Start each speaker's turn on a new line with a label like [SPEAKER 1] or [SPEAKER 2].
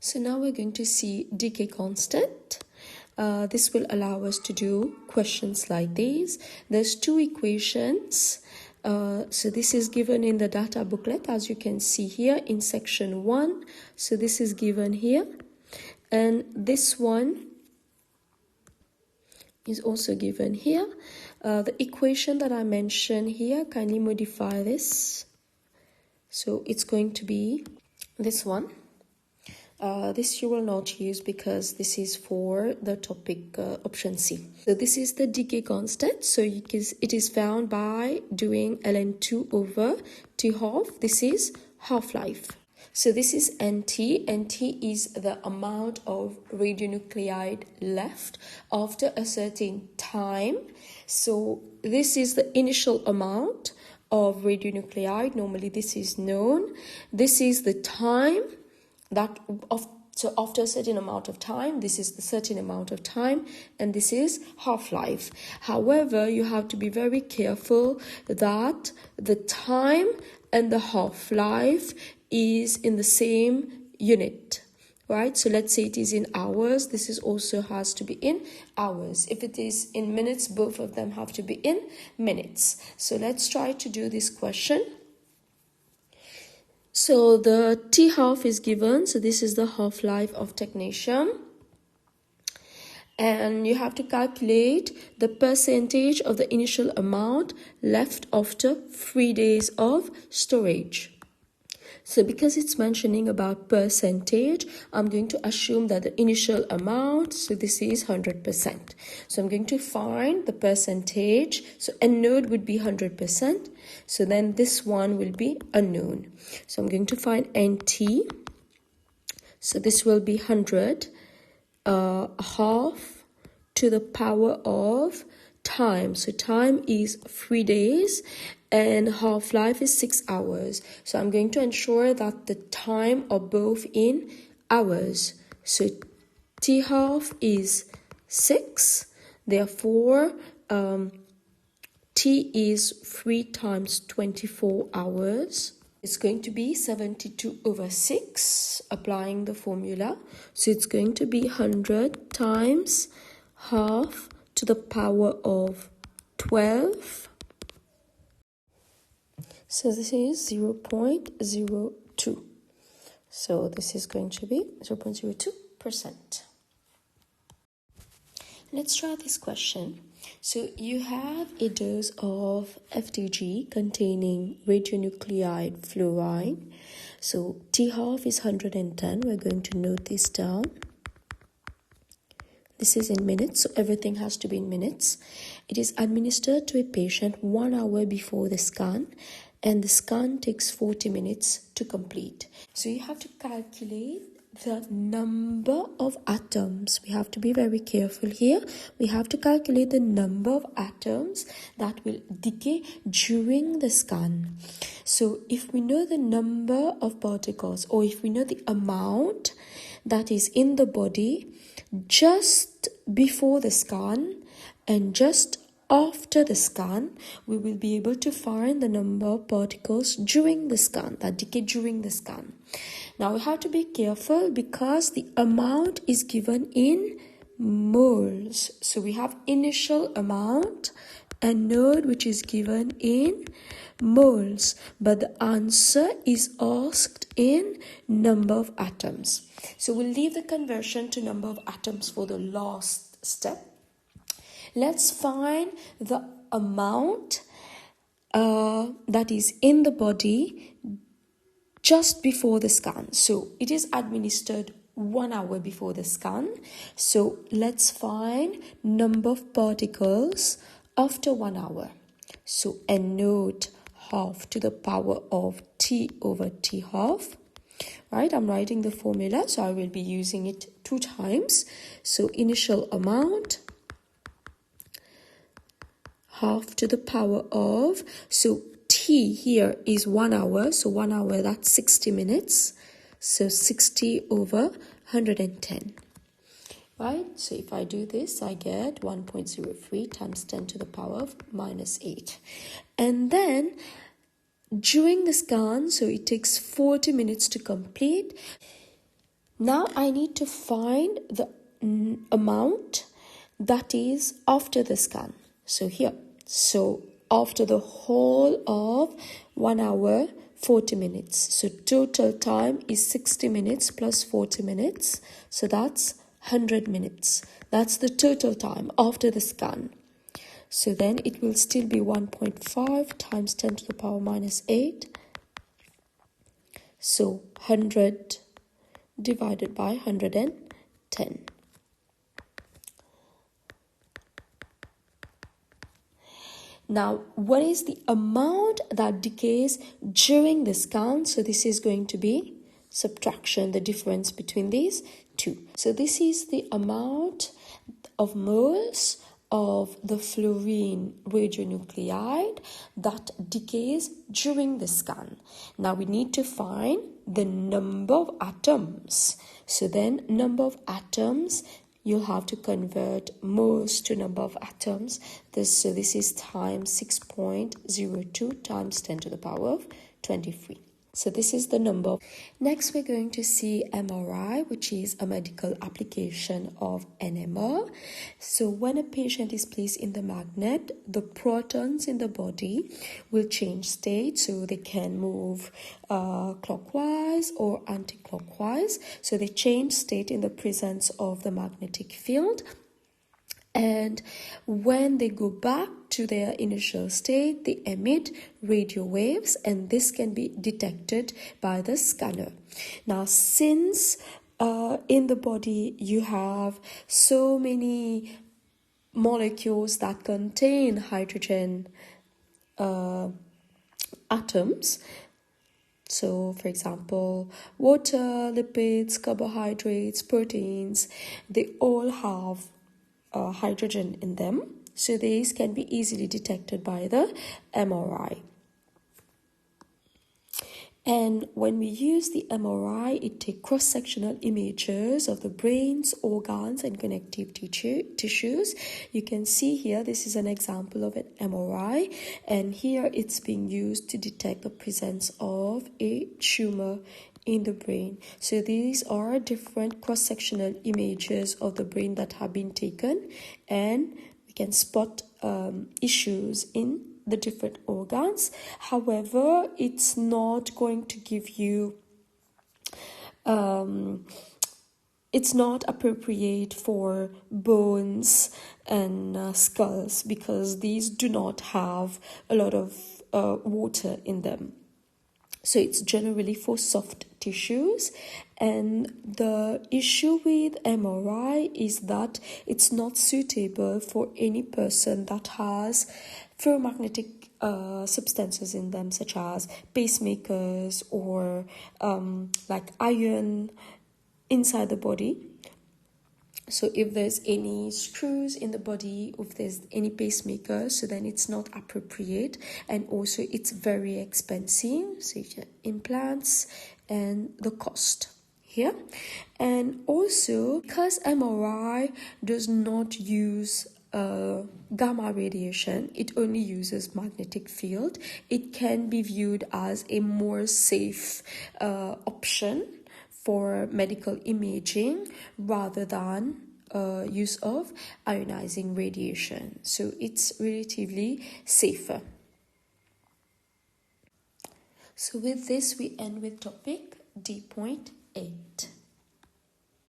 [SPEAKER 1] So now we're going to see decay constant. This will allow us to do questions like these. There's two equations. So this is given in the data booklet, as you can see here in section 1. So this is given here. And this one is also given here. The equation that I mentioned here, kindly modify this. So it's going to be this one. This you will not use because this is for the topic option C. So this is the decay constant. So it is found by doing ln2 over t12. This is half-life. So this is NT. NT is the amount of radionuclide left after a certain time. So this is the initial amount of radionuclide. Normally this is known. This is the time so after a certain amount of time, this is the certain amount of time, and this is half-life. However, you have to be very careful that the time and the half-life is in the same unit, right? So let's say it is in hours. This is also has to be in hours. If it is in minutes, both of them have to be in minutes. So let's try to do this question. So the T-half is given. So this is the half-life of technetium. And you have to calculate the percentage of the initial amount left after 3 days of storage. So because it's mentioning about percentage, I'm going to assume that the initial amount, so this is 100%. So I'm going to find the percentage. So a node would be 100%. So then this one will be unknown. So I'm going to find NT. So this will be 100, half to the power of time. So time is 3 days and half-life is 6 hours. So I'm going to ensure that the time are both in hours. So T-half is 6. Therefore, T is 3 times 24 hours. It's going to be 72 over 6, applying the formula. So it's going to be 100 times half to the power of 12. So this is 0.02. So this is going to be 0.02%. Let's try this question. So you have a dose of FDG containing radionuclide fluorine. So T-half is 110. We're going to note this down. This is in minutes, so everything has to be in minutes. It is administered to a patient 1 hour before the scan, and the scan takes 40 minutes to complete. So you have to calculate the number of atoms. We have to be very careful here. We have to calculate the number of atoms that will decay during the scan. So if we know the number of particles, or if we know the amount that is in the body just before the scan and just after the scan, we will be able to find the number of particles during the scan, that decay during the scan. Now we have to be careful because the amount is given in moles. So we have initial amount and node which is given in moles, but the answer is asked in number of atoms. So we'll leave the conversion to number of atoms for the last step. Let's find the amount that is in the body just before the scan. So it is administered 1 hour before the scan. So let's find number of particles after 1 hour. So and note half to the power of T over T-half. Right, I'm writing the formula, so I will be using it 2 times. So initial amount half to the power of, so T here is 1 hour, so 1 hour, that's 60 minutes. So 60 over 110. Right, so if I do this, I get 1.03 times 10 to the power of minus 8. And then during the scan, so it takes 40 minutes to complete. Now I need to find the amount that is after the scan. So here, so after the whole of 1 hour 40 minutes, so total time is 60 minutes plus 40 minutes, so that's 100 minutes. That's the total time after the scan. So then it will still be 1.5 times 10 to the power minus 8. So 100 divided by 110. Now, what is the amount that decays during this count? So this is going to be subtraction, the difference between these two. So this is the amount of moles of the fluorine radionuclide that decays during the scan. Now we need to find the number of atoms. So then number of atoms, you'll have to convert moles to number of atoms. So this is times 6.02 times 10 to the power of 23. So this is the number. Next, we're going to see MRI, which is a medical application of NMR. So when a patient is placed in the magnet, the protons in the body will change state, so they can move clockwise or anti-clockwise. So they change state in the presence of the magnetic field. And when they go back to their initial state, they emit radio waves, and this can be detected by the scanner. Now, since in the body you have so many molecules that contain hydrogen atoms, so for example, water, lipids, carbohydrates, proteins, they all have hydrogen in them, so these can be easily detected by the MRI. And when we use the MRI, it takes cross-sectional images of the brains, organs, and connective tissues. You can see here, this is an example of an MRI, and here it's being used to detect the presence of a tumor in the brain. So these are different cross-sectional images of the brain that have been taken, and we can spot issues in the different organs. However, it's not going to give you it's not appropriate for bones and skulls, because these do not have a lot of water in them. So it's generally for soft tissues. And the issue with MRI is that it's not suitable for any person that has ferromagnetic substances in them, such as pacemakers or like iron inside the body. So if there's any screws in the body, if there's any pacemaker, so then it's not appropriate, and also it's very expensive, so you get implants and the cost here. And also, because MRI does not use gamma radiation, it only uses magnetic field, it can be viewed as a more safe option for medical imaging rather than use of ionizing radiation. So it's relatively safer. So with this, we end with topic D.8.